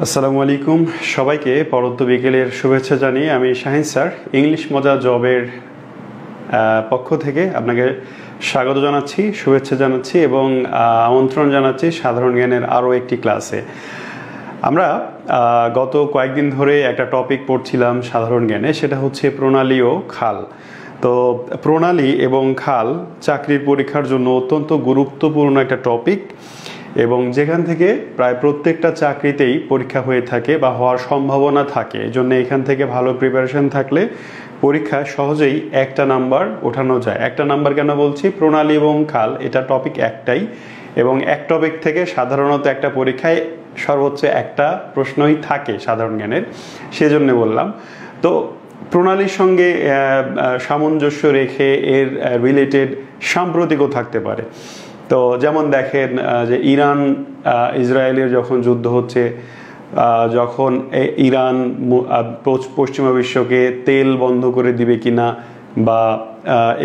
আসসালামু আলাইকুম সবাইকে পরন্ত বিকেলের শুভেচ্ছা জানিয়ে আমি শাহিন স্যার ইংলিশ মজা জবের পক্ষ থেকে আপনাকে স্বাগত জানাচ্ছি, শুভেচ্ছা জানাচ্ছি এবং আমন্ত্রণ জানাচ্ছি সাধারণ জ্ঞানের আরও একটি ক্লাসে। আমরা গত কয়েকদিন ধরে একটা টপিক পড়ছিলাম সাধারণ জ্ঞানে, সেটা হচ্ছে প্রণালী ও খাল। তো প্রণালী এবং খাল চাকরির পরীক্ষার জন্য অত্যন্ত গুরুত্বপূর্ণ একটা টপিক এবং যেখান থেকে প্রায় প্রত্যেকটা চাকরিতেই পরীক্ষা হয়ে থাকে বা হওয়ার সম্ভাবনা থাকে। এই জন্য এখান থেকে ভালো প্রিপারেশন থাকলে পরীক্ষায় সহজেই একটা নাম্বার ওঠানো যায়। একটা নাম্বার কেন বলছি, প্রণালী এবং খাল এটা টপিক একটাই এবং এক টপিক থেকে সাধারণত একটা পরীক্ষায় সর্বোচ্চ একটা প্রশ্নই থাকে সাধারণ জ্ঞানের, সেজন্য বললাম। তো প্রণালীর সঙ্গে সামঞ্জস্য রেখে এর রিলেটেড সাম্প্রতিকও থাকতে পারে। তো যেমন দেখেন যে ইরান ইসরায়েলের যখন যুদ্ধ হচ্ছে, যখন ইরান পশ্চিমা বিশ্বকে তেল বন্ধ করে দিবে কিনা বা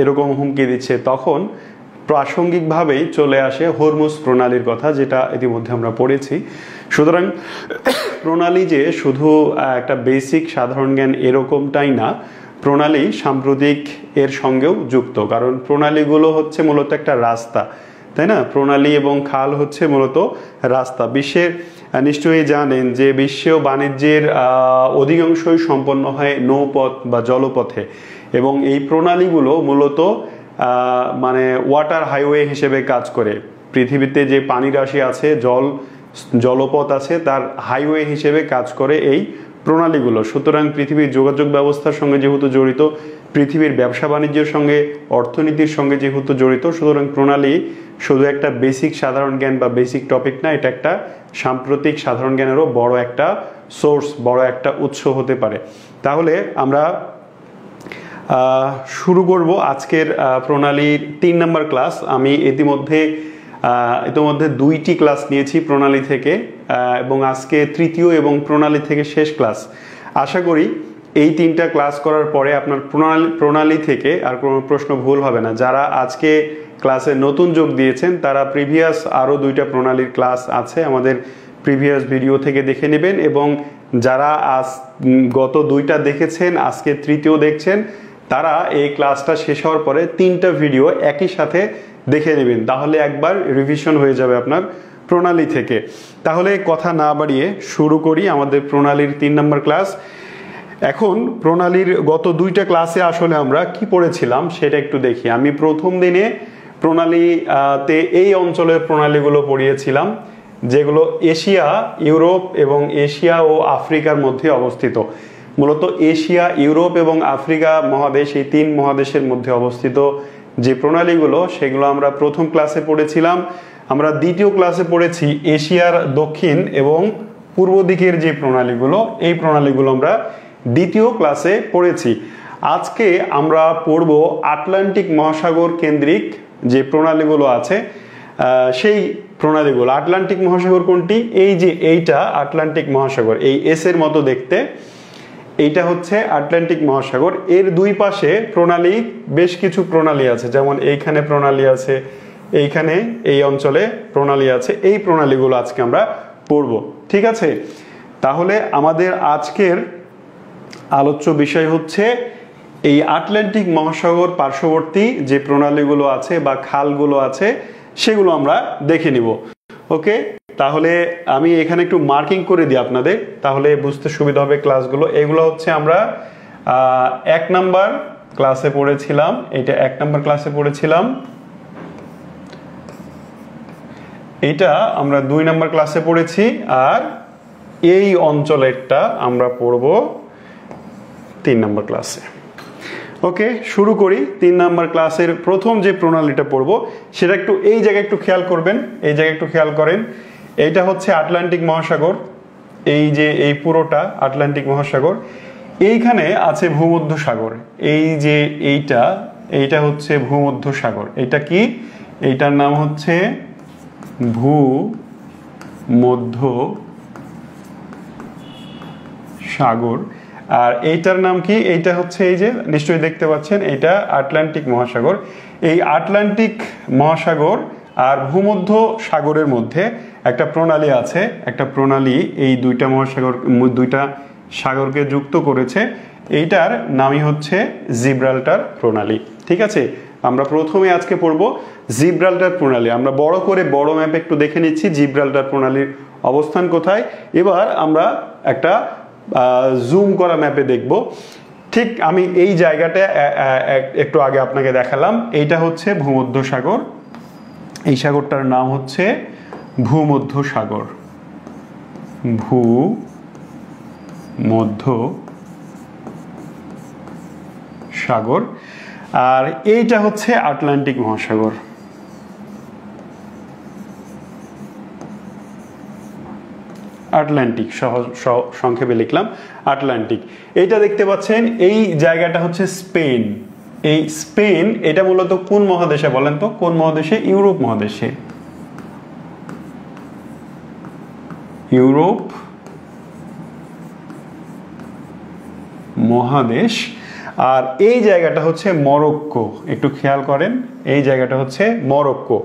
এরকম হুমকি দিচ্ছে, তখন প্রাসঙ্গিকভাবেই চলে আসে হরমুজ প্রণালীর কথা, যেটা ইতিমধ্যে আমরা পড়েছি। সুতরাং প্রণালী যে শুধু একটা বেসিক সাধারণ জ্ঞান এরকমটাই না, প্রণালী সাম্প্রতিক এর সঙ্গেও যুক্ত, কারণ প্রণালীগুলো হচ্ছে মূলত একটা রাস্তা, তাই না? প্রণালী এবং খাল হচ্ছে মূলত রাস্তা। বিশ্বের নিশ্চয়ই জানেন যে বিশ্ব বাণিজ্যের অধিকাংশই সম্পন্ন হয় নৌপথ বা জলপথে এবং এই প্রণালীগুলো মূলত মানে ওয়াটার হাইওয়ে হিসেবে কাজ করে। পৃথিবীতে যে পানি রাশি আছে, জলপথ আছে, তার হাইওয়ে হিসেবে কাজ করে এই প্রণালীগুলো। সুতরাং পৃথিবীর যোগাযোগ ব্যবস্থার সঙ্গে যেহেতু জড়িত, পৃথিবীর ব্যবসা বাণিজ্যের সঙ্গে, অর্থনীতির সঙ্গে যেহেতু জড়িত, সুতরাং প্রণালী শুধু একটা বেসিক সাধারণ জ্ঞান বা বেসিক টপিক না, এটা একটা সাম্প্রতিক সাধারণ জ্ঞানেরও বড় একটা সোর্স, বড় একটা উৎস হতে পারে। তাহলে আমরা শুরু করব আজকের প্রণালীর 3 নম্বর ক্লাস। আমি ইতিমধ্যে 2টি ক্লাস নিয়েছি প্রণালী থেকে এবং আজকে তৃতীয় এবং প্রণালী থেকে শেষ ক্লাস। আশা করি এই 3টা ক্লাস করার পরে আপনার প্রণালী থেকে আর কোনো প্রশ্ন ভুল হবে না। যারা আজকে ক্লাসে নতুন যোগ দিয়েছেন তারা প্রিভিয়াস আরও 2টা প্রণালীর ক্লাস আছে, আমাদের প্রিভিয়াস ভিডিও থেকে দেখে নেবেন এবং যারা গত 2টা দেখেছেন, আজকে তৃতীয় দেখছেন, তারা এই ক্লাসটা শেষ হওয়ার পরে 3টা ভিডিও একই সাথে দেখে নেবেন, তাহলে একবার রিভিশন হয়ে যাবে আপনার প্রণালী থেকে। তাহলে কথা না বাড়িয়ে শুরু করি আমাদের প্রণালীর 3 নম্বর ক্লাস। এখন প্রণালীর গত 2টা ক্লাসে আসলে আমরা কি পড়েছিলাম সেটা একটু দেখি। আমি প্রথম দিনে প্রণালীতে এই অঞ্চলের প্রণালীগুলো পড়িয়েছিলাম যেগুলো এশিয়া, ইউরোপ এবং এশিয়া ও আফ্রিকার মধ্যে অবস্থিত। মূলত এশিয়া, ইউরোপ এবং আফ্রিকা মহাদেশ, এই 3 মহাদেশের মধ্যে অবস্থিত যে প্রণালীগুলো, সেগুলো আমরা প্রথম ক্লাসে পড়েছিলাম। আমরা দ্বিতীয় ক্লাসে পড়েছি এশিয়ার দক্ষিণ এবং পূর্ব দিকের যে প্রণালীগুলো, এই প্রণালীগুলো আমরা দ্বিতীয় ক্লাসে পড়েছি। আজকে আমরা পড়ব আটলান্টিক মহাসাগর কেন্দ্রিক যে প্রণালীগুলো আছে, সেই প্রণালীগুলো। আটলান্টিক মহাসাগর কোনটি? এই যে এইটা আটলান্টিক মহাসাগর, এই এস এর মতো দেখতে, এইটা হচ্ছে আটলান্টিক মহাসাগর। এর দুই পাশে প্রণালী, বেশ কিছু প্রণালী আছে, যেমন এইখানে প্রণালী আছে, এইখানে এই অঞ্চলে প্রণালী আছে। এই প্রণালীগুলো আজকে আমরা পড়ব, ঠিক আছে? তাহলে আমাদের আজকের আলোচ্য বিষয় হচ্ছে এই আটলান্টিক মহাসাগর পার্শ্ববর্তী যে প্রণালীগুলো আছে বা খালগুলো আছে, সেগুলো আমরা দেখে নিব। ওকে, তাহলে আমি এখানে একটু মার্কিং করে দিই আপনাদের, তাহলে বুঝতে সুবিধা হবে ক্লাসগুলো। এগুলো হচ্ছে আমরা 1 নাম্বার ক্লাসে পড়েছিলাম, এটা 1 নাম্বার ক্লাসে পড়েছিলাম। এটা আমরা 2 নাম্বার ক্লাসে পড়েছি, আর এই অঞ্চলেরটা আমরা পড়ব 3 নাম্বার ক্লাসে। ওকে, শুরু করি। 3 নাম্বার ক্লাসের প্রথম যে প্রণালীটা পড়ব সেটা একটু এই জায়গায় একটু খেয়াল করবেন, এই জায়গায় একটু খেয়াল করেন। এইটা হচ্ছে আটলান্টিক মহাসাগর, এই যে এই পুরোটা আটলান্টিক মহাসাগর। এইখানে আছে ভূমধ্য সাগর, এই যে এইটা হচ্ছে ভূমধ্য সাগর। এটা কি? এইটার নাম হচ্ছে ভূমধ্য সাগর। আর এইটার নাম কি? এইটা হচ্ছে, এই যে নিশ্চয়ই দেখতে পাচ্ছেন, এইটা আটলান্টিক মহাসাগর। এই আটলান্টিক মহাসাগর আর ভূমধ্য সাগরের মধ্যে একটা প্রণালী আছে, একটা প্রণালী এই দুইটা মহাসাগর, দুইটা সাগরকে যুক্ত করেছে, এইটার নামই হচ্ছে জিব্রাল্টার প্রণালী। ঠিক আছে, আমরা প্রথমে আজকে পড়ব জিব্রাল্টার প্রণালী। আমরা বড় করে বড় ম্যাপে একটু দেখে নিচ্ছি জিব্রাল্টার প্রণালীর অবস্থান কোথায়। এবার আমরা একটা জুম করা ম্যাপে দেখব। ঠিক আমি এই জায়গাটা একটু আগে আপনাকে দেখালাম, এইটা হচ্ছে ভূমধ্যসাগর, এই সাগরটার নাম হচ্ছে ভূমধ্যসাগর, ভূমধ্যসাগর। আর এইটা হচ্ছে আটলান্টিক মহাসাগর। আটলান্টিক, সংক্ষেপে লিখলাম আটলান্টিক। এইটা দেখতে পাচ্ছেন, এই জায়গাটা হচ্ছে স্পেন। এই স্পেন এটা মূলত কোন মহাদেশে বলেন তো? কোন মহাদেশে? ইউরোপ মহাদেশে। ইউরোপ মহাদেশ। আর এই জায়গাটা হচ্ছে মরক্কো। একটু খেয়াল করেন, এই জায়গাটা হচ্ছে মরক্কো।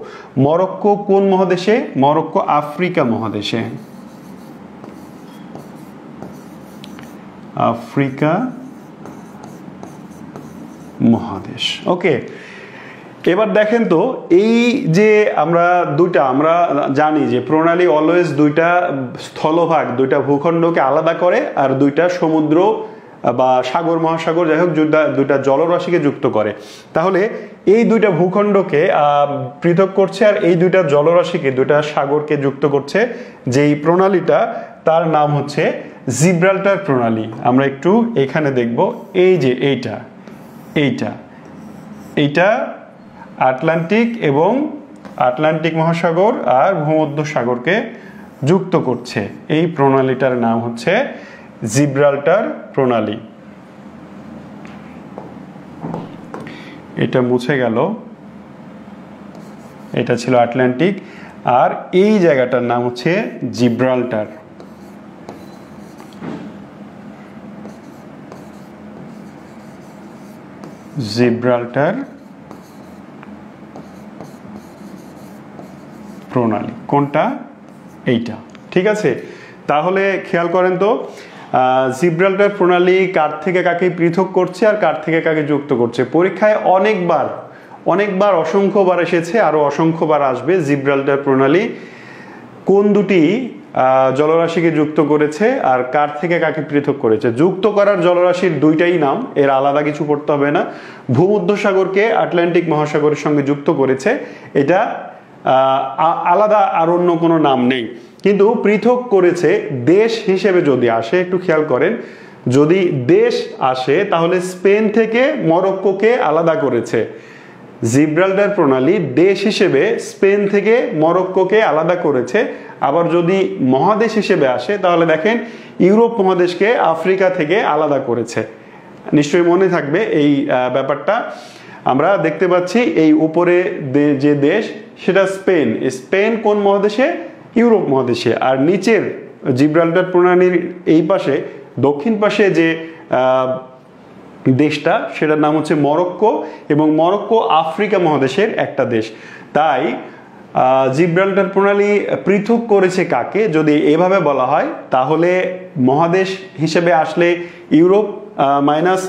মরক্কো কোন মহাদেশে? মরক্কো আফ্রিকা মহাদেশে। আফ্রিকা মহাদেশ। ওকে, এবার দেখেন তো, এই যে আমরা জানি যে প্রণালী অলওয়েজ দুইটা স্থলভাগ, দুইটা ভূখণ্ডকে আলাদা করে, আর দুইটা সমুদ্র বা সাগর মহাসাগর যাই হোক দুইটা জলরাশিকে যুক্ত করে। তাহলে এই দুইটা ভূখণ্ডকে পৃথক করছে, আর এই দুইটা জলরাশিকে, দুইটা সাগরকে যুক্ত করছে যেই প্রণালীটা, তার নাম হচ্ছে জিব্রাল্টার প্রণালী। আমরা একটু এখানে দেখব, এই যে এইটা আটলান্টিক এবং আটলান্টিক মহাসাগর আর ভূমধ্যসাগরকে যুক্ত করছে। এই প্রণালীটার নাম হচ্ছে জিব্রাল্টার প্রণালী। এটা মুছে গেল, এটা ছিল আটলান্টিক, আর এই জায়গাটার নাম হচ্ছে জিব্রাল্টার। জিব্রাল্টার প্রণালী কোনটা? এইটা। ঠিক আছে, তাহলে খেয়াল করেন তো, জিব্রাল্টার প্রণালী কার থেকে কাকে পৃথক করছে আর কার থেকে কাকে যুক্ত করছে। পরীক্ষায় অনেকবার অসংখ্যবার এসেছে, আরো অসংখ্যবার আসবে। জিব্রাল্টার প্রণালী কোন দুটি জলরাশিকে যুক্ত করেছে আর কার থেকে কাকে পৃথক করেছে। যুক্ত করার জলরাশির দুইটাই নাম, এর আলাদা কিছু পড়তে হবে না। ভূমধ্যসাগরকে আটলান্টিক মহাসাগরের সঙ্গে যুক্ত করেছে, এটা আলাদা আর অন্য কোনো নাম নেই। কিন্তু পৃথক করেছে দেশ হিসেবে যদি আসে, একটু খেয়াল করেন, যদি দেশ আসে তাহলে স্পেন থেকে মরক্কোকে আলাদা করেছে। জিব্রাল্টার প্রণালী দেশ হিসেবে স্পেন থেকে মরক্কোকে আলাদা করেছে। আবার যদি মহাদেশ হিসেবে আসে তাহলে দেখেন ইউরোপ মহাদেশকে আফ্রিকা থেকে আলাদা করেছে। নিশ্চয়ই মনে থাকবে এই ব্যাপারটা। আমরা দেখতে পাচ্ছি এই উপরে যে দেশ সেটা স্পেন। স্পেন কোন মহাদেশে? ইউরোপ মহাদেশে। আর নিচের জিব্রাল্টার প্রণালীর এই পাশে, দক্ষিণ পাশে যে দেশটা, সেটার নাম হচ্ছে মরক্কো, এবং মরক্কো আফ্রিকা মহাদেশের একটা দেশ। তাই জিব্রাল্টার প্রণালী পৃথক করেছে কাকে যদি এভাবে বলা হয়, তাহলে মহাদেশ হিসেবে আসলে ইউরোপ মাইনাস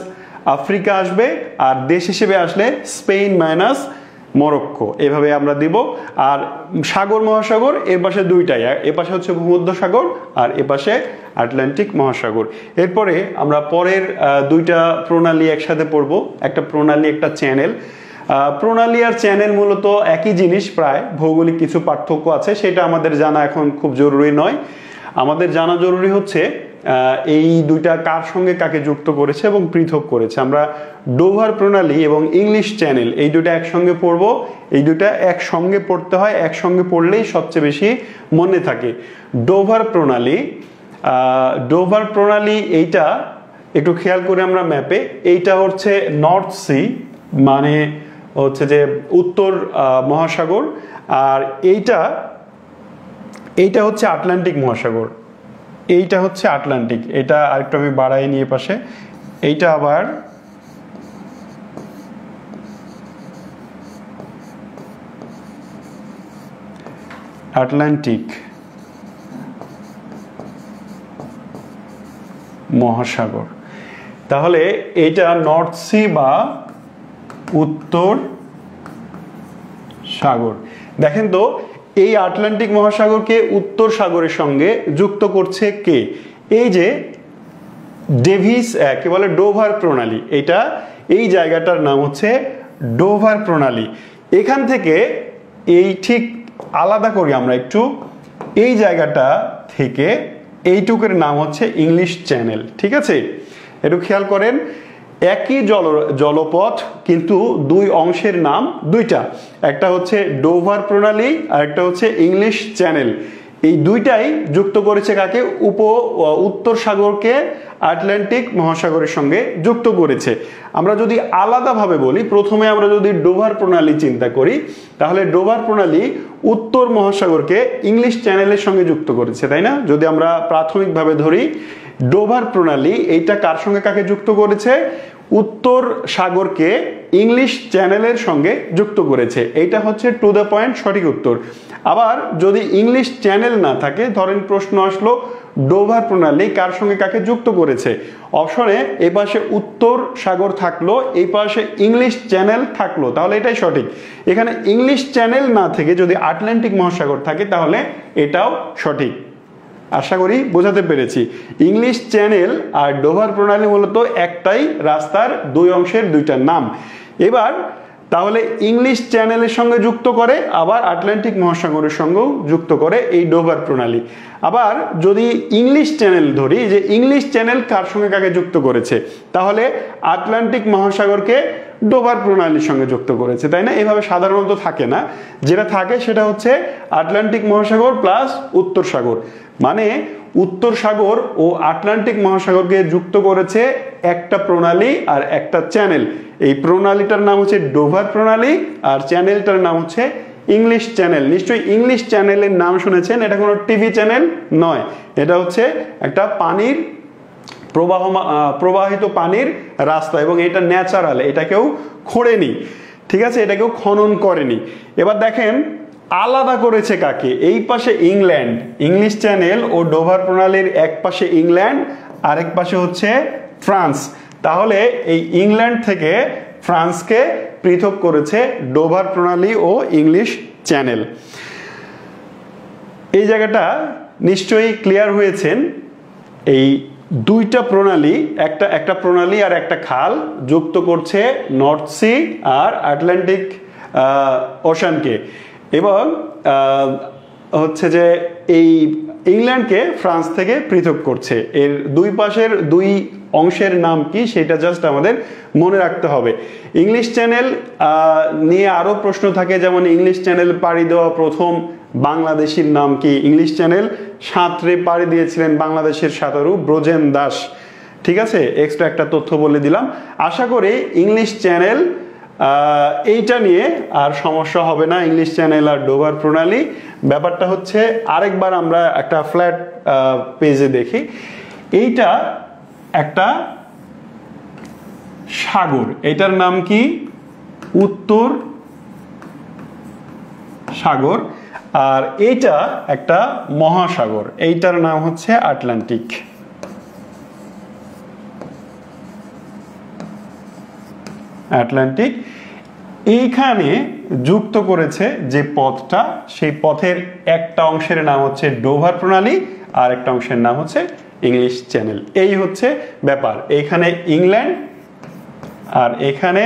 আফ্রিকা আসবে, আর দেশ হিসেবে আসলে স্পেন মাইনাস মরক্কো, এভাবে আমরা দিব। আর সাগর মহাসাগর এর পাশে দুইটাই, এ পাশে হচ্ছে ভূমধ্যসাগর আর এ পাশে আটলান্টিক মহাসাগর। এরপরে আমরা পরের দুইটা প্রণালী একসাথে পড়ব। একটা প্রণালী, একটা চ্যানেল। প্রণালী আর চ্যানেল মূলত একই জিনিস, প্রায় ভৌগোলিক কিছু পার্থক্য আছে, সেটা আমাদের জানা এখন খুব জরুরি নয়। আমাদের জানা জরুরি হচ্ছে এই দুইটা কার সঙ্গে কাকে যুক্ত করেছে এবং পৃথক করেছে। আমরা ডোভার প্রণালী এবং ইংলিশ চ্যানেল এই দুটো একসঙ্গে পড়ব। এই দুটা একসঙ্গে পড়তে হয়, একসঙ্গে পড়লেই সবচেয়ে বেশি মনে থাকে। ডোভার প্রণালী এইটা একটু খেয়াল করে আমরা ম্যাপে, এইটা হচ্ছে নর্থ সি, মানে হচ্ছে যে উত্তর মহাসাগর, আর এইটা হচ্ছে আটলান্টিক মহাসাগর। এইটা হচ্ছে আটলান্টিক, এটা আরেকটু আমি বাড়াই নিয়ে পাশে, এইটা আবার আটলান্টিক। মহাসাগর। তাহলে এটা নর্থ সি বা উত্তর সাগর। দেখেন তো এই আটলান্টিক মহাসাগরকে উত্তর সাগরের সঙ্গে যুক্ত করছে কে? এই যে ডেভিস কি বলে ডোভার প্রণালী, এটা এই জায়গাটার নাম হচ্ছে ডোভার প্রণালী। এখান থেকে এই ঠিক আলাদা করি আমরা একটু, এই জায়গাটা থেকে এইটুকুর নাম হচ্ছে ইংলিশ চ্যানেল। ঠিক আছে, একটু খেয়াল করেন, একই জলপথ কিন্তু দুই অংশের নাম দুইটা, একটা হচ্ছে ডোভার প্রণালী আর একটা হচ্ছে ইংলিশ চ্যানেল। এই দুইটাই যুক্ত করেছে কাকে? উত্তর সাগরকে আটলান্টিক মহাসাগরের সঙ্গে যুক্ত করেছে। আমরা যদি আলাদাভাবে বলি, প্রথমে আমরা যদি ডোভার প্রণালী চিন্তা করি, তাহলে ডোভার প্রণালী উত্তর মহাসাগরকে ইংলিশ চ্যানেলের সঙ্গে যুক্ত করেছে, তাই না? যদি আমরা প্রাথমিকভাবে ধরি ডোভার প্রণালী, এইটা কার সঙ্গে কাকে যুক্ত করেছে? উত্তর সাগরকে ইংলিশ চ্যানেলের সঙ্গে যুক্ত করেছে। এইটা হচ্ছে টু দ্য পয়েন্ট সঠিক উত্তর। আবার যদি ইংলিশ চ্যানেল না থাকে, ধরেন প্রশ্ন আসলো ডোভার প্রণালী কার সঙ্গে কাকে যুক্ত করেছে, অপশনে এই পাশে উত্তর সাগর থাকলো, এই পাশে ইংলিশ চ্যানেল থাকলো, তাহলে এটাই সঠিক। এখানে ইংলিশ চ্যানেল না থেকে যদি আটলান্টিক মহাসাগর থাকে তাহলে এটাও সঠিক। আশা করি বোঝাতে পেরেছি। ইংলিশ চ্যানেল আর ডোভার প্রণালী মূলত একটাই রাস্তার দুই অংশের দুইটা নাম। এবার তাহলে ইংলিশ চ্যানেলের সঙ্গে যুক্ত করে, আবার আটলান্টিক মহাসাগরের সঙ্গেও যুক্ত করে এই ডোভার প্রণালী। আবার যদি ইংলিশ চ্যানেল ধরি, যে ইংলিশ চ্যানেল কার সঙ্গে কাকে যুক্ত করেছে, তাহলে আটলান্টিক মহাসাগরকে ডোভার প্রণালীর সঙ্গে যুক্ত করেছে, তাই না? এভাবে সাধারণত থাকে না, যেটা থাকে সেটা হচ্ছে আটলান্টিক মহাসাগর প্লাস উত্তর সাগর, মানে উত্তর সাগর ও আটলান্টিক মহাসাগরকে যুক্ত করেছে একটা প্রণালী আর একটা চ্যানেল। এই প্রণালীটার নাম হচ্ছে ডোভার প্রণালী আর চ্যানেলটার নাম হচ্ছে ইংলিশ চ্যানেল। নিশ্চয়ই ইংলিশ চ্যানেলের নাম শুনেছেন, এটা কোনো টিভি চ্যানেল নয়, এটা হচ্ছে একটা পানির প্রবাহিত পানির রাস্তা, এবং এটা ন্যাচারাল, এটা কেউ খোঁড়েনি, ঠিক আছে, এটা কেউ খনন করেনি। এবার দেখেন আলাদা করেছে কাকে? এই পাশে ইংল্যান্ড, ইংলিশ চ্যানেল ও ডোভার প্রণালীর এক পাশে ইংল্যান্ড, আরেক পাশে হচ্ছে ফ্রান্স। তাহলে এই ইংল্যান্ড থেকে ফ্রান্সকে পৃথক করেছে ডোভার প্রণালী ও ইংলিশ চ্যানেল। এই জায়গাটা নিশ্চয়ই ক্লিয়ার হয়েছেন। এই দুইটা প্রণালী, একটা প্রণালী আর একটা খাল যুক্ত করছে নর্থ সি আর আটলান্টিক ওশানকে, এবং হচ্ছে যে এই ইংল্যান্ডকে ফ্রান্স থেকে পৃথক করছে। এর দুই পাশের দুই অংশের নাম কি সেটা জাস্ট আমাদের মনে রাখতে হবে। ইংলিশ চ্যানেল নিয়ে আরো প্রশ্ন থাকে, যেমন ইংলিশ চ্যানেল পাড়ি দেওয়া প্রথম বাংলাদেশির নাম কি? ইংলিশ চ্যানেল সাঁতরে পাড়ি দিয়েছিলেন বাংলাদেশের সাঁতারু ব্রজেন দাস। ঠিক আছে, এক্সট্রা একটা তথ্য বলে দিলাম। আশা করি ইংলিশ চ্যানেল এইটা নিয়ে আর সমস্যা হবে না। ইংলিশ চ্যানেল আর ডোভার প্রণালী ব্যাপারটা হচ্ছে, আরেকবার আমরা একটা ফ্ল্যাট পেজে দেখি। এইটা একটা সাগর, এটার নাম কি? উত্তর সাগর। আর এইটা একটা মহাসাগর, এইটার নাম হচ্ছে আটলান্টিক। আটলান্টিক এইখানে যুক্ত করেছে যে পথটা, সেই পথের একটা অংশের নাম হচ্ছে ডোভার প্রণালী আর একটা অংশের নাম হচ্ছে ইংলিশ চ্যানেল। এই হচ্ছে ব্যাপার। এইখানে ইংল্যান্ড আর এখানে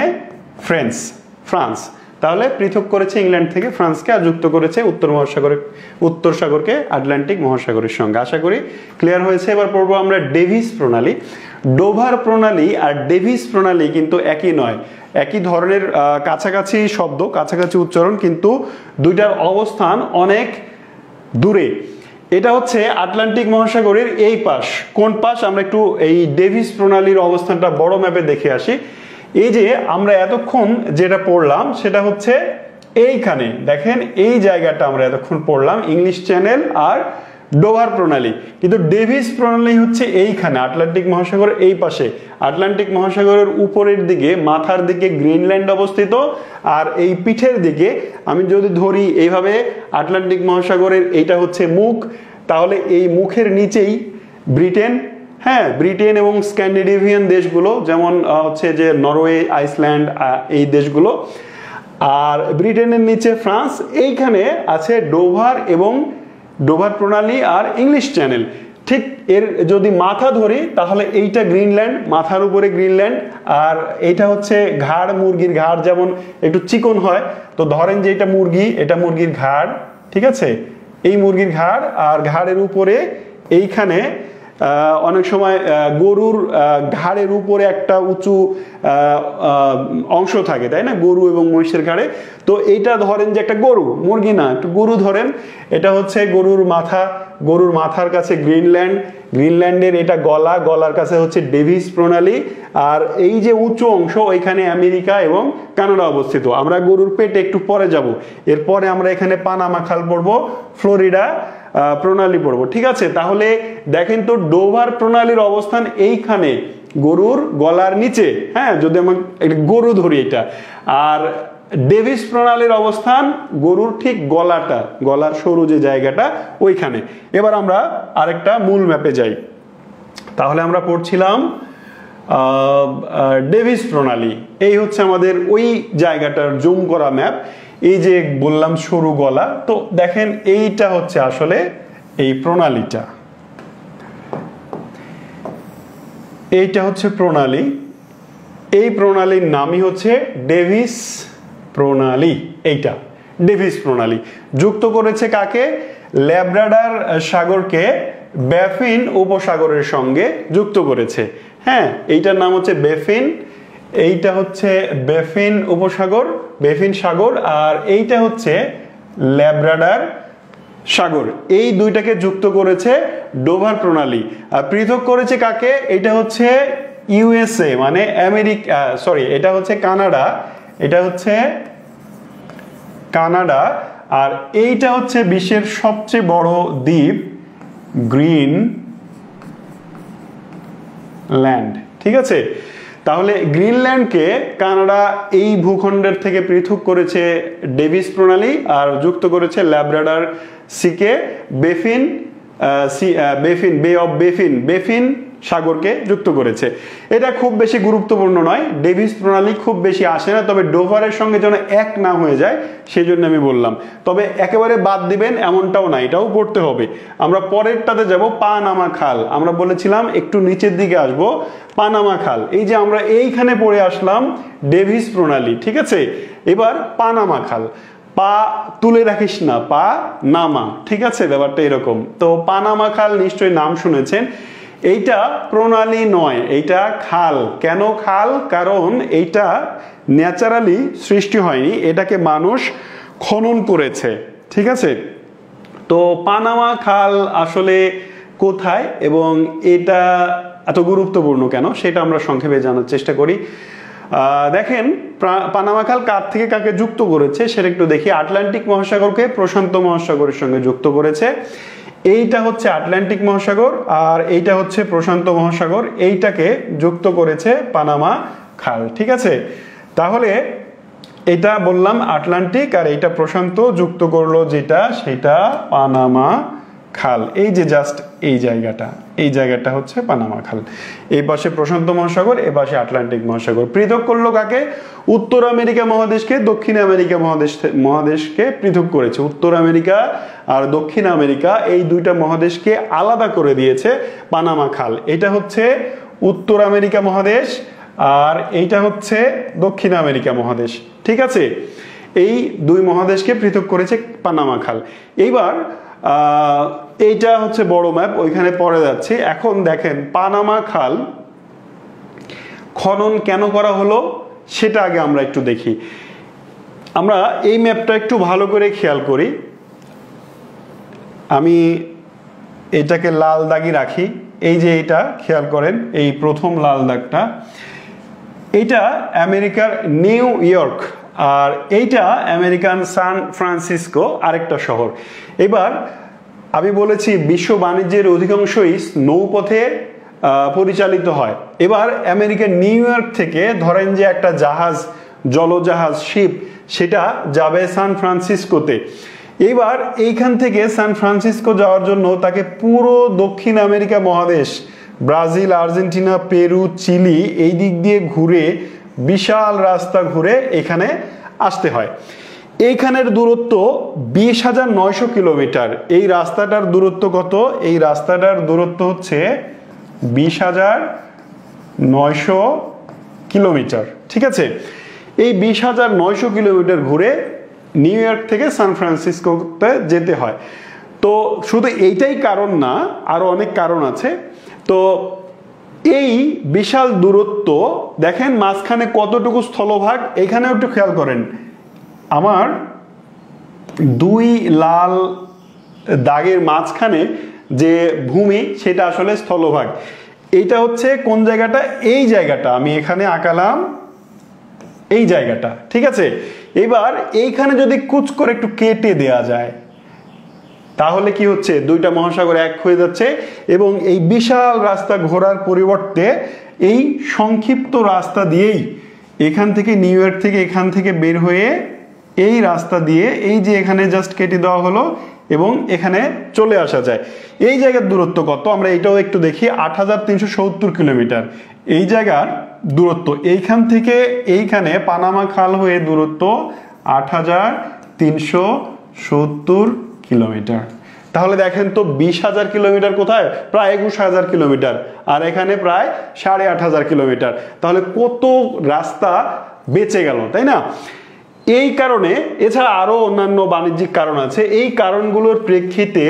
ফ্রান্স, তাহলে পৃথক করেছে ইংল্যান্ড থেকে ফ্রান্সকে, আর যুক্ত করেছে উত্তর সাগরকে আটলান্টিক মহাসাগরের সঙ্গে। আশা করি ক্লিয়ার হয়েছে। এবার পড়বো আমরা ডেভিস প্রণালী। ডোভার প্রণালী আর ডেভিস প্রণালী কিন্তু একই নয়, একই ধরনের কাছাকাছি শব্দ, কাছাকাছি উচ্চারণ, কিন্তু দুইটার অবস্থান অনেক দূরে। এটা হচ্ছে আটলান্টিক মহাসাগরের এই পাশ। কোন পাশ? আমরা একটু এই ডেভিস প্রণালীর অবস্থানটা বড় ম্যাপে দেখে আসি। এই যে আমরা এতক্ষণ যেটা পড়লাম সেটা হচ্ছে এইখানে, দেখেন এই জায়গাটা আমরা এতক্ষণ পড়লাম ইংলিশ চ্যানেল আর ডোভার প্রণালী, কিন্তু ডেভিস প্রণালী হচ্ছে এইখানে আটলান্টিক মহাসাগরের এই পাশে। আটলান্টিক মহাসাগরের উপরের দিকে মাথার দিকে গ্রিনল্যান্ড অবস্থিত, আর এই পিঠের দিকে আমি যদি ধরি এইভাবে আটলান্টিক মহাসাগরের এইটা হচ্ছে মুখ, তাহলে এই মুখের নিচেই ব্রিটেন হ্যাঁ, ব্রিটেন এবং স্ক্যান্ডিনেভিয়ান দেশগুলো, যেমন হচ্ছে যে নরওয়ে, আইসল্যান্ড, এই দেশগুলো। আর ব্রিটেনের নিচে ফ্রান্স, এইখানে আছে ডোভার এবং ডোভার প্রণালী আর ইংলিশ চ্যানেল। ঠিক এর যদি মাথা ধরি তাহলে এইটা গ্রিনল্যান্ড, মাথার উপরে গ্রিনল্যান্ড। আর এইটা হচ্ছে ঘাড়, মুরগির ঘাড় যেমন একটু চিকন হয়, তো ধরেন যে এটা মুরগি, এটা মুরগির ঘাড়, ঠিক আছে, এই মুরগির ঘাড়। আর ঘাড়ের উপরে এইখানে অনেক সময় গরুর ঘাড়ের উপরে একটা উঁচু অংশ থাকে, তাই না, গরু এবং মহিষের ঘাড়ে। তো এইটা ধরেন যে একটা গরু, মুরগি না, একটু গরু ধরেন, এটা হচ্ছে গরুর মাথা, গরুর মাথার কাছে গ্রিনল্যান্ড, গ্রিনল্যান্ডের এটা গলা, গলার কাছে হচ্ছে ডেভিস প্রণালী। আর এই যে উঁচু অংশ, ওইখানে আমেরিকা এবং কানাডা অবস্থিত। আমরা গরুর পেটে একটু পরে যাব, এরপরে আমরা এখানে পানামা খাল পড়বো, ফ্লোরিডা প্রণালী পড়বো, ঠিক আছে। তাহলে দেখেন তো ডোভার প্রণালীর অবস্থান এইখানে, গরুর গলার নিচে, হ্যাঁ, যদি আমরা গরু ধরি এটা। আর ডেভিস প্রণালীর অবস্থান গরুর ঠিক গলাটা, গলার সরু যে জায়গাটা, ওইখানে। এবার আমরা আরেকটা মূল ম্যাপে যাই। তাহলে আমরা পড়ছিলাম ডেভিস প্রণালী, এই হচ্ছে আমাদের ওই জায়গাটার জুম করা ম্যাপ। এই যে বললাম সরু গলা, তো দেখেন এইটা হচ্ছে আসলে এই প্রণালীটা, এইটা হচ্ছে প্রণালী। এই প্রণালীর নামই হচ্ছে ডেভিস প্রণালী। এইটা ডেভিস প্রণালী যুক্ত করেছে কাকে? ল্যাব্রাডার সাগরকে ব্যাফিন উপসাগরের সঙ্গে যুক্ত করেছে। হ্যাঁ, এইটার নাম হচ্ছে বেফিন, এইটা হচ্ছে বেফিন উপসাগর, বেফিন সাগর। আর এইটা হচ্ছে ল্যাব্রাডার সাগর। এই দুইটাকে যুক্ত করেছে ডোভার প্রণালী। আর পৃথক করেছে কাকে? এটা হচ্ছে ইউএসএ, মানে আমেরিকা, সরি, এটা হচ্ছে কানাডা, এটা হচ্ছে কানাডা। আর এইটা হচ্ছে বিশ্বের সবচেয়ে বড় দ্বীপ, গ্রিনল্যান্ড, ঠিক আছে। তাহলে গ্রিনল্যান্ডকে কানাডা এই ভূখণ্ডের থেকে পৃথক করেছে ডেভিস প্রণালী, আর যুক্ত করেছে ল্যাব্রাডার সিকে বেফিন, বেফিন, বে অফ বেফিন, বেফিন সাগরকে যুক্ত করেছে। এটা খুব বেশি গুরুত্বপূর্ণ নয়, ডেভিস প্রণালী খুব বেশি আসে না, তবে ডোভারের সঙ্গে যেন এক না হয়ে যায় সেই জন্য আমি বললাম। তবে একেবারে বাদ দিবেন এমনটাও না, এটাও পড়তে হবে। আমরা পরেরটাতে যাব, পানামা খাল। আমরা বলেছিলাম একটু নিচের দিকে আসবো, পানামা খাল। এই যে আমরা এইখানে পড়ে আসলাম ডেভিস প্রণালী, ঠিক আছে। এবার পানামা খাল, পা তুলে রাখিস না, পা নামা, ঠিক আছে, ব্যাপারটা এরকম। তো পানামা খাল নিশ্চয়ই নাম শুনেছেন। এইটা প্রণালী নয়, এইটা খাল। কেন খাল? কারণ এইটা ন্যাচারালি সৃষ্টি হয়নি, এটাকে মানুষ খনন করেছে, ঠিক আছে। তো পানামা খাল আসলে কোথায় এবং এটা এত গুরুত্বপূর্ণ কেন, সেটা আমরা সংক্ষেপে জানার চেষ্টা করি। দেখেন, পানামা খাল কার থেকে কাকে যুক্ত করেছে সেটা একটু দেখি। আটলান্টিক মহাসাগরকে প্রশান্ত মহাসাগরের সঙ্গে যুক্ত করেছে। এইটা হচ্ছে আটলান্টিক মহাসাগর আর এইটা হচ্ছে প্রশান্ত মহাসাগর, এইটাকে যুক্ত করেছে পানামা খাল, ঠিক আছে। তাহলে এটা বললাম আটলান্টিক আর এইটা প্রশান্ত, যুক্ত করলো যেটা, সেটা পানামা খাল। এই যে জাস্ট এই জায়গাটা হচ্ছে পানামা খাল। এই পাশে প্রশান্ত মহাসাগর, এই পাশে আটলান্টিক মহাসাগর। পৃথক করলো কাকে? উত্তর আমেরিকা মহাদেশকে দক্ষিণ আমেরিকা মহাদেশকে পৃথক করেছে। উত্তর আমেরিকা আর দক্ষিণ আমেরিকা এই দুইটা মহাদেশকে আলাদা করে দিয়েছে পানামা খাল। এটা হচ্ছে উত্তর আমেরিকা মহাদেশ আর এইটা হচ্ছে দক্ষিণ আমেরিকা মহাদেশ, ঠিক আছে। এই দুই মহাদেশকে পৃথক করেছে পানামা খাল। এইবার এইটা হচ্ছে বড় ম্যাপ, ওইখানে পড়ে যাচ্ছে। এখন দেখেন পানামা খাল খনন কেন করা হলো সেটা আগে আমরা একটু দেখি। আমরা এই ম্যাপটা একটু ভালো করে খেয়াল করি। আমি এটাকে লাল দাগি রাখি। এই যে এটা খেয়াল করেন, এই প্রথম লাল দাগটা, এইটা আমেরিকার নিউ ইয়র্ক আর এইটা আমেরিকান সান ফ্রান্সিসকো, আরেকটা শহর। এবার আমি বলেছি বিশ্ব বাণিজ্যের অধিকাংশই নৌপথে পরিচালিত হয়। এবার আমেরিকার নিউ ইয়র্ক থেকে ধরেন যে একটা জাহাজ, জলজাহাজ, শিপ, সেটা যাবে সান ফ্রান্সিসকোতে। এবার এইখান থেকে সান ফ্রান্সিসকো যাওয়ার জন্য তাকে পুরো দক্ষিণ আমেরিকা মহাদেশ ব্রাজিল, আর্জেন্টিনা, পেরু, চিলি এই দিক দিয়ে ঘুরে বিশাল রাস্তা ঘুরে এখানে আসতে হয়। এইখানের দূরত্ব 20,900 কিলোমিটার। এই রাস্তাটার দূরত্ব কত? এই রাস্তাটার দূরত্ব হচ্ছে 20,900 কিলোমিটার। ঠিক আছে, এই 20,900 কিলোমিটার ঘুরে নিউ ইয়র্ক থেকে সান ফ্রান্সিসকোতে যেতে হয়। তো শুধু এইটাই কারণ না, আরো অনেক কারণ আছে। তো এই বিশাল দূরত্ব দেখেন মাঝখানে কতটুকু স্থলভাগ, এখানেও একটু খেয়াল করেন। আমার দুই লাল দাগের মাঝখানে যে ভূমি সেটা আসলে স্থলভাগ। এইটা হচ্ছে কোন জায়গাটা? এই জায়গাটা আমি এখানে আঁকালাম, এই জায়গাটা। ঠিক আছে, এবার এইখানে যদি কুচ করে একটু কেটে দেয়া যায় তাহলে কি হচ্ছে? দুইটা মহাসাগর এক হয়ে যাচ্ছে এবং এই বিশাল রাস্তা ঘোরার পরিবর্তে এই সংক্ষিপ্ত রাস্তা দিয়েই এখান থেকে নিউ ইয়র্ক থেকে এখান থেকে বের হয়ে এই রাস্তা দিয়ে এই যে এখানে জাস্ট কেটে দেওয়া হলো এবং এখানে চলে আসা যায়। এই জায়গার দূরত্ব কত আমরা এটাও একটু দেখি। 8,370 কিলোমিটার এই জায়গার দূরত্ব। এইখান থেকে এইখানে পানামা খাল হয়ে দূরত্ব 8,370 কিলোমিটার। তাহলে দেখেন তো 20,000 কিলোমিটার কোথায়? প্রায় 21,000 কিলোমিটার, আর এখানে প্রায় 8,500 কিলোমিটার। তাহলে কত রাস্তা বেঁচে গেল, তাই না? এই কারণে, এছাড়া আরো অন্যান্য বাণিজ্যিক কারণ আছে, এই কারণগুলোর প্রেক্ষিতে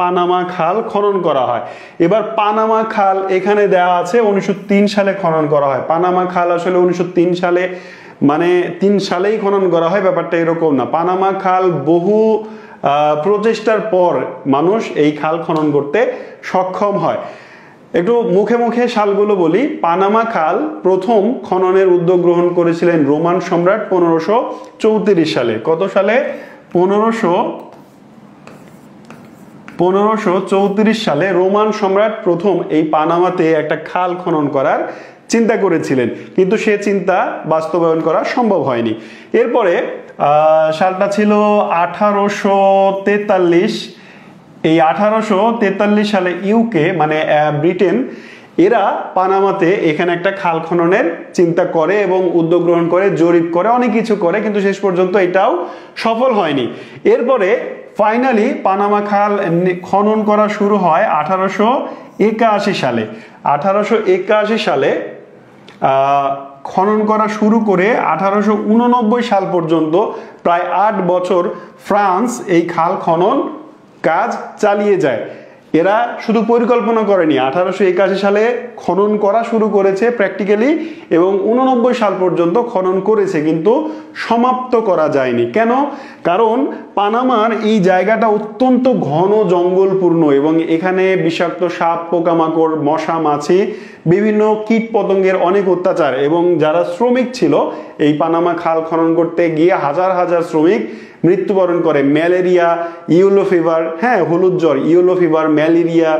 পানামা খাল খনন করা হয়। এবার পানামা খাল এখানে দেওয়া আছে 1903 সালে খনন করা হয়। পানামা খাল আসলে 1903 সালে মানে 3 সালেই খনন করা হয়, ব্যাপারটা এরকম না। পানামা খাল বহু প্রচেষ্টার পর মানুষ এই খাল খনন করতে সক্ষম হয়। একটু মুখে মুখে সালগুলো বলি। পানামা খাল প্রথম খননের উদ্যোগ গ্রহণ করেছিলেন রোমান সম্রাট 1534 সালে। কত সালে? 1534 সালে রোমান সম্রাট প্রথম এই পানামাতে একটা খাল খনন করার চিন্তা করেছিলেন, কিন্তু সে চিন্তা বাস্তবায়ন করা সম্ভব হয়নি। এরপরে সালটা ছিল 1843। এই 1843 সালে ইউকে মানে ব্রিটেন, এরা পানামাতে এখানে একটা খাল খননের চিন্তা করে এবং উদ্যোগ গ্রহণ করে, জরিপ করে, অনেক কিছু করে, কিন্তু শেষ পর্যন্ত এটাও সফল হয়নি। এরপরে ফাইনালি পানামা খাল খনন করা শুরু হয় 1881 সালে। 1881 সালে খনন করা শুরু করে 1889 সাল পর্যন্ত প্রায় 8 বছর ফ্রান্স এই খাল খনন কাজ চালিয়ে যায়। এরা শুধু পরিকল্পনা করেনি, 1881 সালে খনন করা শুরু করেছে প্র্যাকটিক্যালি এবং 89 সাল পর্যন্ত খনন করেছে, কিন্তু সমাপ্ত করা যায়নি। কেন? কারণ পানামার এই জায়গাটা অত্যন্ত ঘন জঙ্গলপূর্ণ এবং এখানে বিষাক্ত সাপ, পোকামাকড়, মশা, মাছি, বিভিন্ন কীট পতঙ্গের অনেক অত্যাচার, এবং যারা শ্রমিক ছিল এই পানামা খাল খনন করতে গিয়ে হাজার হাজার শ্রমিক মৃত্যুবরণ করে। ম্যালেরিয়া, ইয়েলো ফিভার, হ্যাঁ হলুদ জ্বর, yellow fever, malaria,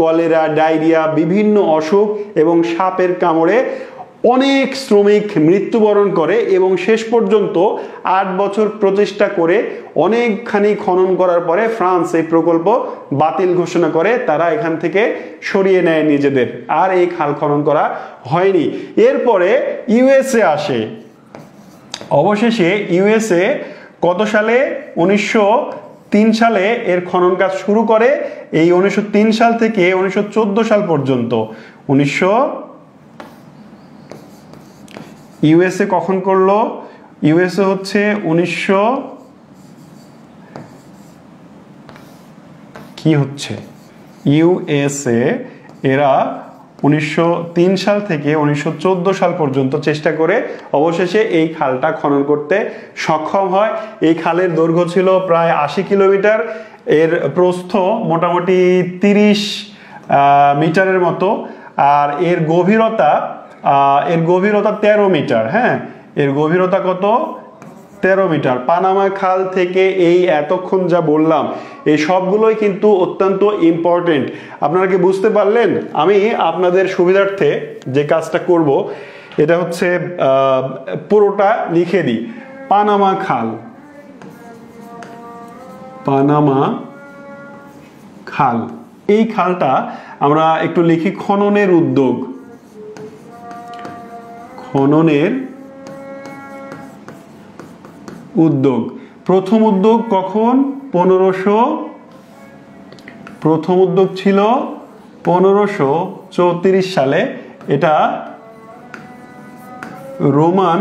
cholera, diarrhoea, বিভিন্ন অসুখ এবং সাপের কামড়ে অনেক শ্রমিক মৃত্যুবরণ করে এবং শেষ পর্যন্ত 8 বছর প্রচেষ্টা করে অনেকখানি খনন করার পরে ফ্রান্স এই প্রকল্প বাতিল ঘোষণা করে। তারা এখান থেকে সরিয়ে নেয় নিজেদের, আর এই খাল খনন করা হয়নি। এরপরে ইউএসএ আসে। অবশেষে ইউএসএ কত সালে? 1903 সালে এর খনন কাজ শুরু করে। এই 1903 সাল থেকে 1914 সাল পর্যন্ত ইউএসএ কখন করলো? ইউএসএ হচ্ছে ইউএসএ এরা 1903 সাল থেকে 1914 সাল পর্যন্ত চেষ্টা করে অবশেষে এই খালটা খনন করতে সক্ষম হয়। এই খালের দৈর্ঘ্য ছিল প্রায় 80 কিলোমিটার, এর প্রস্থ মোটামুটি 30 মিটারের মতো, আর এর গভীরতা 13 মিটার। হ্যাঁ, এর গভীরতা কত? 13 মিটার। পানামা খাল থেকে এই এতক্ষণ যা বললাম এই সবগুলোই কিন্তু অত্যন্ত ইম্পর্টেন্ট। আপনারা কি বুঝতে পারলেন? আমি আপনাদের সুবিধার্থে যে কাজটা করব এটা হচ্ছে পুরোটা লিখে দিই। পানামা খাল, পানামা খাল এই খালটা আমরা একটু লিখি খননের উদ্যোগ, খননের উদ্যোগ। প্রথম উদ্যোগ কখন? প্রথম উদ্যোগ ছিল 1534 সালে। এটা রোমান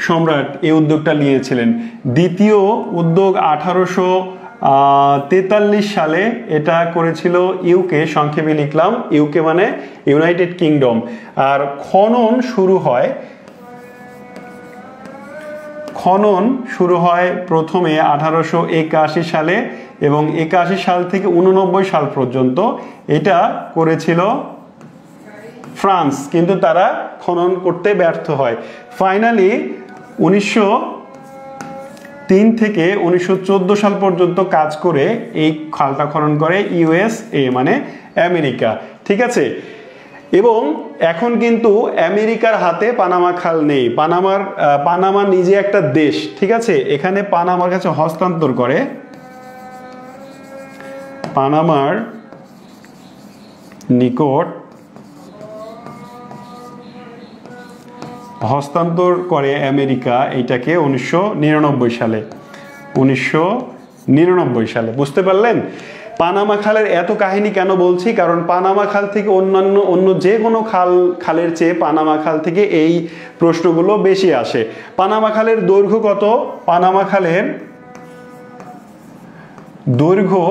সম্রাট এই উদ্যোগটা নিয়েছিলেন। দ্বিতীয় উদ্যোগ 1843 সালে, এটা করেছিল ইউকে, সংক্ষেপে লিখলাম ইউকে মানে ইউনাইটেড কিংডম। আর খনন শুরু হয় প্রথমে 1881 সালে এবং 81 সাল থেকে 89 সাল পর্যন্ত এটা করেছিল ফ্রান্স, কিন্তু তারা খনন করতে ব্যর্থ হয়। ফাইনালি 1903 থেকে 1914 সাল পর্যন্ত কাজ করে এই খালটা খনন করে ইউএসএ মানে আমেরিকা। ঠিক আছে, এবং এখন কিন্তু আমেরিকার হাতে পানামা খাল নেই। পানামা নিজে একটা দেশ, ঠিক আছে, এখানে পানামার কাছে হস্তান্তর করে, পানামার নিকট হস্তান্তর করে আমেরিকা এইটাকে 1999 সালে। 1999 সালে, বুঝতে পারলেন? পানামা খালের এত কাহিনী কেন বলছি? কারণ পানামা খাল থেকে অন্য যে কোনো খালের চেয়ে পানামা খাল থেকে এই প্রশ্নগুলো বেশি আসে। পানামা খালের দৈর্ঘ্য কত? পানামা খালের দৈর্ঘ্য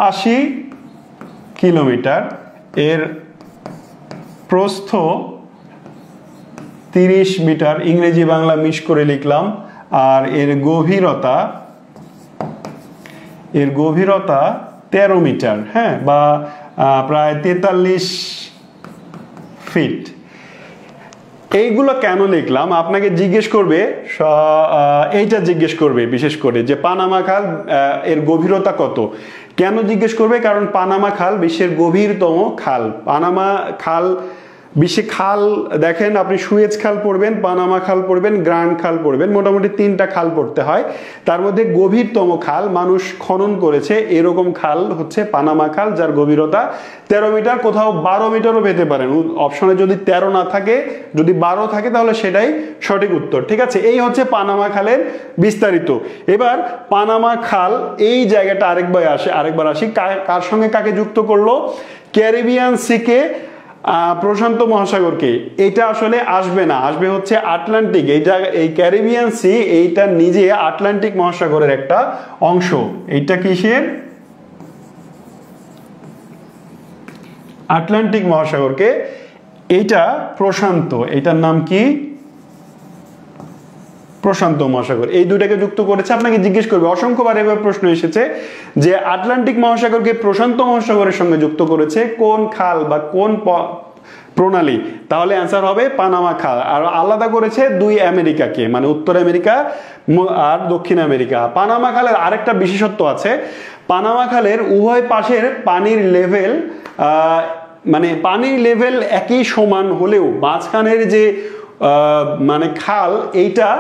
80 কিলোমিটার, এর প্রস্থ 30 মিটার, ইংরেজি বাংলা মিশ করে লিখলাম, আর এর গভীরতা 13 মিটার, হ্যাঁ, বা প্রায় 43 ফিট। এইগুলো কেন লিখলাম? আপনাকে জিজ্ঞেস করবে, এইটা জিজ্ঞেস করবে বিশেষ করে যে পানামা খাল এর গভীরতা কত। কেন জিজ্ঞেস করবে? কারণ পানামা খাল বিশ্বের গভীরতম খাল। পানামা খাল বিশ্বে খাল দেখেন, আপনি সুয়েজ খাল পড়বেন, পানামা খাল পড়বেন, গ্র্যান্ড খাল পড়বেন, মোটামুটি 3টা খাল পড়তে হয়। তার মধ্যে গভীরতম খাল মানুষ খনন করেছে এরকম খাল হচ্ছে পানামা খাল, যার গভীরতা 13 মিটার, কোথাও 12 মিটারও পেতে পারেন। অপশনে যদি 13 না থাকে, যদি 12 থাকে তাহলে সেটাই সঠিক উত্তর। ঠিক আছে, এই হচ্ছে পানামা খালের বিস্তারিত। এবার পানামা খাল এই জায়গাটা আরেকবার আসি, কার সঙ্গে কাকে যুক্ত করলো? ক্যারিবিয়ান সিকে, প্রশান্ত মহাসাগরকে। এটা আসলে আসবে না, আসবে হচ্ছে আটলান্টিক। এই ক্যারিবিয়ান সি এইটা নিজে আটলান্টিক মহাসাগরের একটা অংশ। এইটা কিসের? আটলান্টিক মহাসাগরকে, এইটা প্রশান্ত, এইটার নাম কি? প্রশান্ত মহাসাগর। এই দুইটাকে যুক্ত করেছে। আপনাকে জিজ্ঞেস করবে, অসংখ্যবার এভাবে প্রশ্ন এসেছে যে আটলান্টিক মহাসাগরকে প্রশান্ত মহাসাগরের সঙ্গে যুক্ত করেছে কোন খাল বা কোন প্রণালী? তাহলে অ্যান্সার হবে পানামা খাল। আর আলাদা করেছে 2 আমেরিকাকে, মানে উত্তর আমেরিকা আর দক্ষিণ আমেরিকা। পানামা খালের আরেকটা বিশেষত্ব আছে, পানামা খালের উভয় পাশের পানির লেভেল একই সমান হলেও মাঝখানের যে মানে খাল এইটা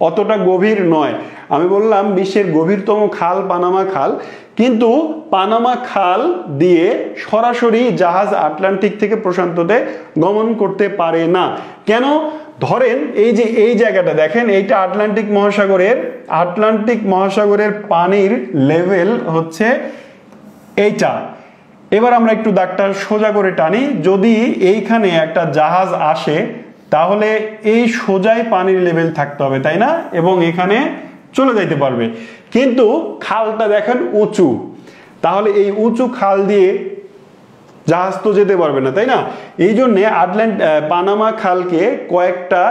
অতটা গভীর নয়। আমি বললাম বিশ্বের গভীরতম খাল পানামা খাল, কিন্তু পানামা খাল দিয়ে সরাসরি জাহাজ আটলান্টিক থেকে প্রশান্ততে গমন করতে পারে না। কেন? ধরেন এই জায়গাটা দেখেন, এইটা আটলান্টিক মহাসাগরের পানির লেভেল হচ্ছে এইটা। এবার আমরা একটু দাগটা সোজা করে টানি, যদি এইখানে একটা জাহাজ আসে তাহলে এই সোজাই পানির লেভেল থাকতে হবে, তাই না? এবং এখানে চলে যাইতে পারবে। কিন্তু খালটা দেখেন উঁচু, তাহলে এই উঁচু খাল দিয়ে জাহাজ তো যেতে পারবে না, তাই না? এই জন্যে পানামা খালকে কয়েকটা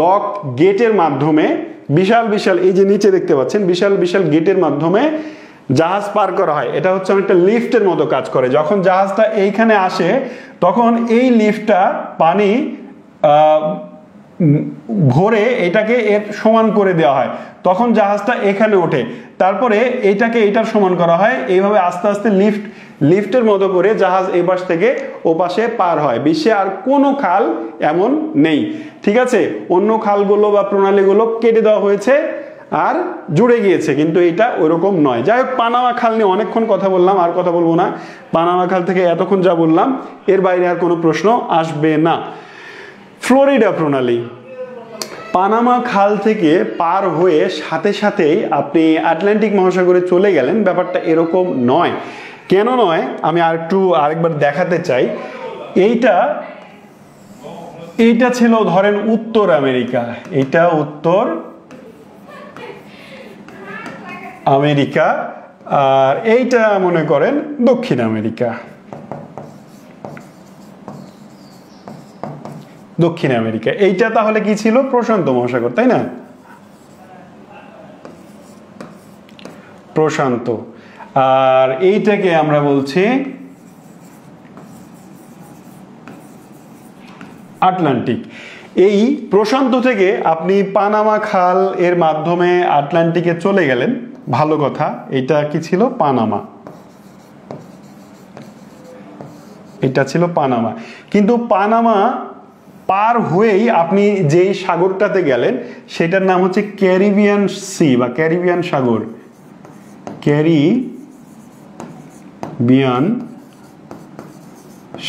লক গেটের মাধ্যমে, বিশাল এই যে নিচে দেখতে পাচ্ছেন বিশাল গেটের মাধ্যমে জাহাজ পার করা হয়। এটা হচ্ছে অনেকটা লিফটের মতো কাজ করে। যখন জাহাজটা এইখানে আসে তখন এই লিফটটা পানি ভরে এটাকে এর সমান করে দেওয়া হয়, তখন জাহাজটা এখানে ওঠে, তারপরে এইটার সমান করা হয়। এইভাবে আস্তে আস্তে লিফটের মতো করে জাহাজ এই পাশ থেকে ও পাশে পার হয়। বিশ্বে আর কোনো খাল এমন নেই। ঠিক আছে, অন্য খালগুলো বা প্রণালীগুলো কেটে দেওয়া হয়েছে আর জুড়ে গিয়েছে, কিন্তু এটা ওইরকম নয়। যাই হোক, পানামা খাল নিয়ে অনেকক্ষণ কথা বললাম, আর কথা বলবো না। পানামা খাল থেকে এতক্ষণ যা বললাম এর বাইরে আর কোনো প্রশ্ন আসবে না। ফ্লোরিডা প্রণালী, পানামা খাল থেকে পার হয়ে সাথে সাথেই আপনি আটলান্টিক মহাসাগরে চলে গেলেন, ব্যাপারটা এরকম নয়। কেন নয় আমি আরেকবার দেখাতে চাই। এইটা ছিল ধরেন উত্তর আমেরিকা, এটা উত্তর আমেরিকা, আর এইটা মনে করেন দক্ষিণ আমেরিকা। দক্ষিণ আমেরিকা এইটা তাহলে কি ছিল? প্রশান্ত মহাসাগর, তাই না? প্রশান্ত। আর এইটাকে আমরা বলছি আটলান্টিক। এই প্রশান্ত থেকে আপনি পানামা খাল এর মাধ্যমে আটলান্টিকে চলে গেলেন, ভালো কথা। এটা কি ছিল? পানামা। এটা ছিল পানামা। কিন্তু পানামা পার হয়েই আপনি যেই সাগরটাতে গেলেন সেটার নাম হচ্ছে ক্যারিবিয়ান সি বা ক্যারিবিয়ান সাগর। ক্যারিবিয়ান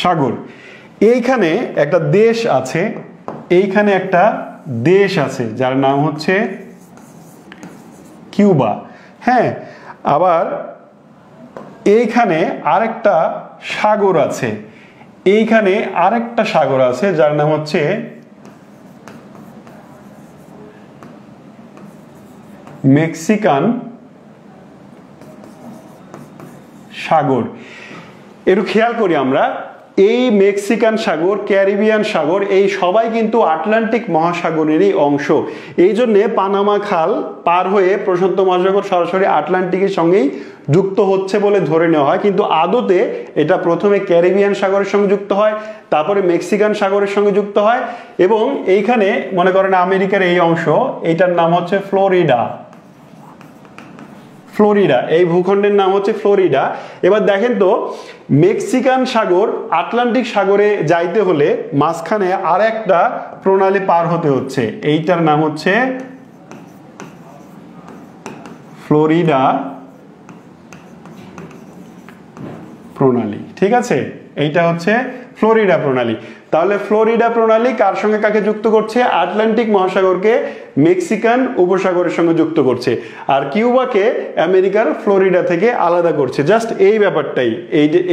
সাগর। এইখানে একটা দেশ আছে, এইখানে একটা দেশ আছে যার নাম হচ্ছে কিউবা। হ্যাঁ, আবার এইখানে আরেকটা সাগর আছে, এইখানে আরেকটা সাগর আছে যার নাম হচ্ছে মেক্সিকান সাগর। একটু খেয়াল করি আমরা, এই মেক্সিকান সাগর, ক্যারিবিয়ান সাগর, এই সবাই কিন্তু আটলান্টিক মহাসাগরেরই অংশ। এই জন্যে পানামা খাল পার হয়ে প্রশান্ত মহাসাগর সরাসরি আটলান্টিকের সঙ্গেই যুক্ত হচ্ছে বলে ধরে নেওয়া হয়, কিন্তু আদতে এটা প্রথমে ক্যারিবিয়ান সাগরের সঙ্গে যুক্ত হয়, তারপরে মেক্সিকান সাগরের সঙ্গে যুক্ত হয়, এবং এইখানে মনে করেন আমেরিকার এই অংশ, এইটার নাম হচ্ছে ফ্লোরিডা। ফ্লোরিডা, এই ভূখণ্ডের নাম হচ্ছে ফ্লোরিডা। এবার দেখেন তো, মেক্সিকান সাগর আটলান্টিক সাগরে যাইতে হলে মাঝখানে আর একটা প্রণালী পার হতে হচ্ছে, এইটার নাম হচ্ছে ফ্লোরিডা প্রণালী। ঠিক আছে, এইটা হচ্ছে ফ্লোরিডা প্রণালী। তাহলে ফ্লোরিডা প্রণালী কার সঙ্গে কাকে যুক্ত করছে? আটলান্টিক মহাসাগরকে মেক্সিকান উপসাগরের সঙ্গে যুক্ত করছে, আর কিউবাকে আমেরিকার ফ্লোরিডা থেকে আলাদা করছে। জাস্ট এই ব্যাপারটাই।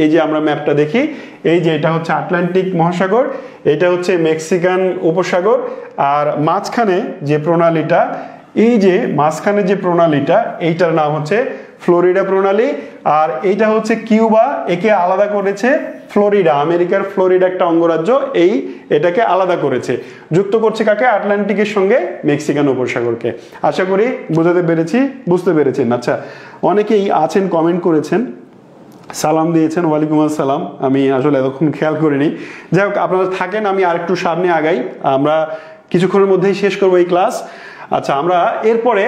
এই যে আমরা ম্যাপটা দেখি, এই যে এটা হচ্ছে আটলান্টিক মহাসাগর, এটা হচ্ছে মেক্সিকান উপসাগর, আর মাঝখানে যে প্রণালীটা, এই যে মাঝখানে যে প্রণালীটা, এইটার নাম হচ্ছে ফ্লোরিডা প্রণালী। আর এইটা হচ্ছে কিউবা, একে আলাদা করেছে ফ্লোরিডা, আমেরিকার ফ্লোরিডা একটা অঙ্গরাজ্য, এটাকে আলাদা করেছে, যুক্ত করছে কাকে? আটলান্টিকের সঙ্গে মেক্সিকান উপসাগরকে। আশা করি বুঝতে পেরেছেন। আচ্ছা, অনেকেই আছেন কমেন্ট করেছেন, সালাম দিয়েছেন, ওয়ালাইকুম আসসালাম, আমি আসলে এতক্ষণ খেয়াল করিনি। যাই হোক, আপনারা থাকেন, আমি আর একটু সামনে আগাই, আমরা কিছুক্ষণের মধ্যেই শেষ করবো এই ক্লাস। আচ্ছা, আমরা এরপরে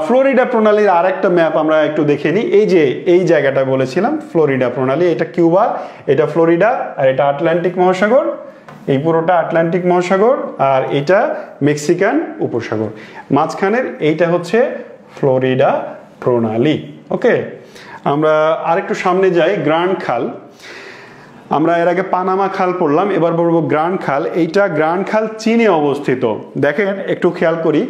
ফ্লোরিডা প্রণালীর আর একটা ম্যাপ আমরা একটু দেখে নিই। এই যে এই জায়গাটা বলেছিলাম ফ্লোরিডা প্রণালী, এটা কিউবা, এটা ফ্লোরিডা, আর এটা আটলান্টিক মহাসাগর, এই পুরোটা আটলান্টিক মহাসাগর, আর এটা মেক্সিকান উপসাগর, মাঝখানের এইটা হচ্ছে ফ্লোরিডা প্রণালী। ওকে, আমরা আরেকটু সামনে যাই। গ্র্যান্ড খাল, আমরা এর আগে পানামা খাল পড়লাম, এবার বলবো গ্র্যান্ড খাল। এইটা গ্র্যান্ড খাল চীনে অবস্থিত। দেখেন, একটু খেয়াল করি,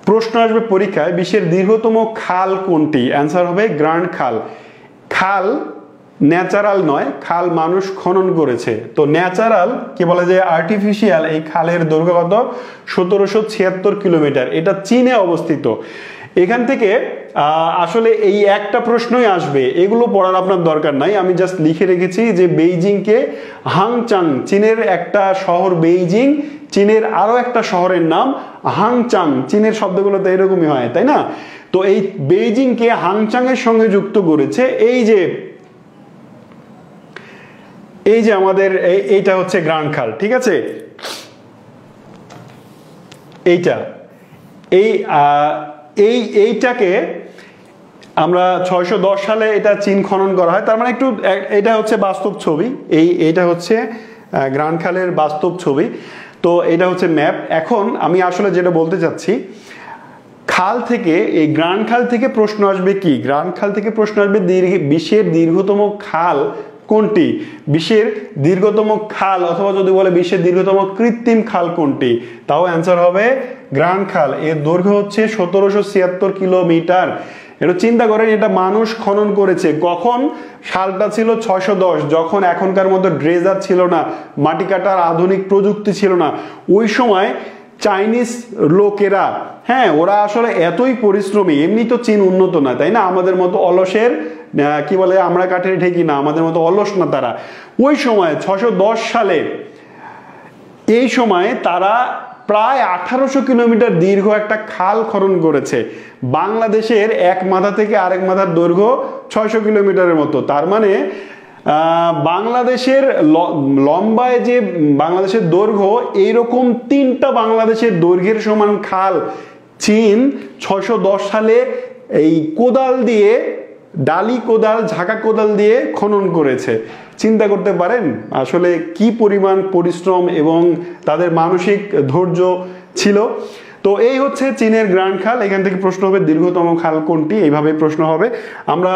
প্রশ্ন আসবে পরীক্ষায়, বিশ্বের দীর্ঘতম খাল কোনটি? অ্যান্সার হবে গ্র্যান্ড খাল। খাল ন্যাচারাল নয়, খাল মানুষ খনন করেছে। তো ন্যাচারাল কি বলা যায়, আর্টিফিশিয়াল, এই খালের দৈর্ঘ্য কত? 1776 কিলোমিটার। এটা চীনে অবস্থিত। এখান থেকে আসলে এই একটা প্রশ্নই আসবে, এগুলো পড়ার আপনার দরকার নাই, আমি জাস্ট লিখে রেখেছি যে বেইজিংকে হাংচাং, চীনের একটা শহর বেইজিং, চীনের আরো একটা শহরের নাম হাংচাং, চীনের শব্দগুলো তো এরকমই হয়, তাই না? তো এই বেইজিংকে হাংচাং এর সঙ্গে যুক্ত করেছে এই যে আমাদের এইটা হচ্ছে গ্র্যান্ড খাল। ঠিক আছে, এইটাকে আমরা 610 সালে এটা চীন খনন করা হয়। তার মানে একটু, এটা হচ্ছে বাস্তব ছবি, এইটা হচ্ছে গ্র্যান্ড খালের বাস্তব ছবি। তো এটা হচ্ছে ম্যাপ। এখন আমি আসলে যেটা বলতে চাচ্ছি, খাল থেকে, এই গ্রান্ড খাল থেকে প্রশ্ন আসবে কি? গ্রান্ড খাল থেকে প্রশ্ন আসবে বিশ্বের দীর্ঘতম খাল কোনটি? বিশ্বের দীর্ঘতম খাল, অথবা যদি বলে বিশ্বের দীর্ঘতম কৃত্রিম খাল কোনটি, তাও অ্যান্সার হবে গ্রান্ড খাল। এর দৈর্ঘ্য হচ্ছে 1776 কিলোমিটার। এটা চিন্তা করেন, এটা মানুষ খনন করেছে কখন? সালটা ছিল 610, যখন এখনকার মতো ড্রেজার ছিল না, মাটি কাটার আধুনিক প্রযুক্তি ছিল না। ওই সময় চাইনিজ লোকেরা, হ্যাঁ, ওরা আসলে এতই পরিশ্রমী। এমনি তো চীন উন্নত না, তাই না? আমাদের মতো অলসের, কি বলে, আমরা কাঠের ঠেকি না, আমাদের মতো অলস না তারা। ওই সময় 610 সালে, এই সময় তারা প্রায় 1800 কিলোমিটার দীর্ঘ একটা খাল খনন করেছে। বাংলাদেশের এক মাথা থেকে আরেক মাথার দৈর্ঘ্য 600 কিলোমিটারের মতো। তার মানে বাংলাদেশের লম্বায় যে বাংলাদেশের দৈর্ঘ্য, এইরকম 3টা বাংলাদেশের দৈর্ঘ্যের সমান খাল চীন 610 সালে এই কোদাল দিয়ে, ডালি কোদাল, ঝাঁকা কোদাল দিয়ে খনন করেছে। চিন্তা করতে পারেন আসলে কি পরিমাণ পরিশ্রম এবং তাদের মানসিক ধৈর্য ছিল। তো এই হচ্ছে চীনের গ্র্যান্ড খাল। এখান থেকে প্রশ্ন হবে দীর্ঘতম খাল কোনটি, এইভাবে প্রশ্ন হবে। আমরা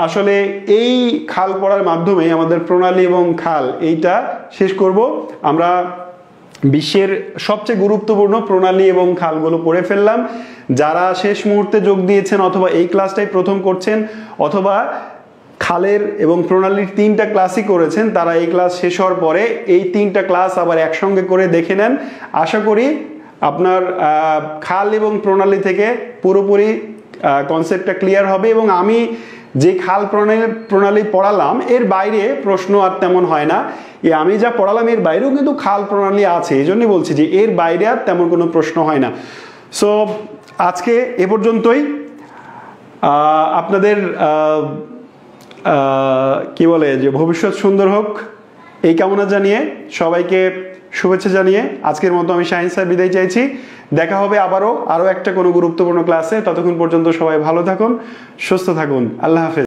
আসলে এই খাল পড়ার মাধ্যমে আমাদের প্রণালী এবং খাল এইটা শেষ করব। আমরা বিশ্বের সবচেয়ে গুরুত্বপূর্ণ প্রণালী এবং খালগুলো পড়ে ফেললাম। যারা শেষ মুহূর্তে যোগ দিয়েছেন, অথবা এই ক্লাসটাই প্রথম করছেন, অথবা খালের এবং প্রণালীর 3টা ক্লাসই করেছেন, তারা এই ক্লাস শেষ হওয়ার পরে এই 3টা ক্লাস আবার একসঙ্গে করে দেখে নেন। আশা করি আপনার খাল এবং প্রণালী থেকে পুরোপুরি কনসেপ্টটা ক্লিয়ার হবে। এবং আমি যে খাল প্রণালী পড়ালাম, এর বাইরে প্রশ্ন আর তেমন হয় না। আমি যা পড়ালাম এর বাইরেও কিন্তু খাল প্রণালী আছে, এই জন্যই বলছি যে এর বাইরে আর তেমন কোনো প্রশ্ন হয় না। সো আজকে এ পর্যন্তই। আপনাদের কি বলে যে ভবিষ্যৎ সুন্দর হোক, এই কামনা জানিয়ে সবাইকে শুভেচ্ছা জানিয়ে আজকের মতো আমি শাহিন স্যার বিদায় চাইছি। দেখা হবে আরও একটা কোনো গুরুত্বপূর্ণ ক্লাসে। ততক্ষণ পর্যন্ত সবাই ভালো থাকুন, সুস্থ থাকুন। আল্লাহ হাফেজ।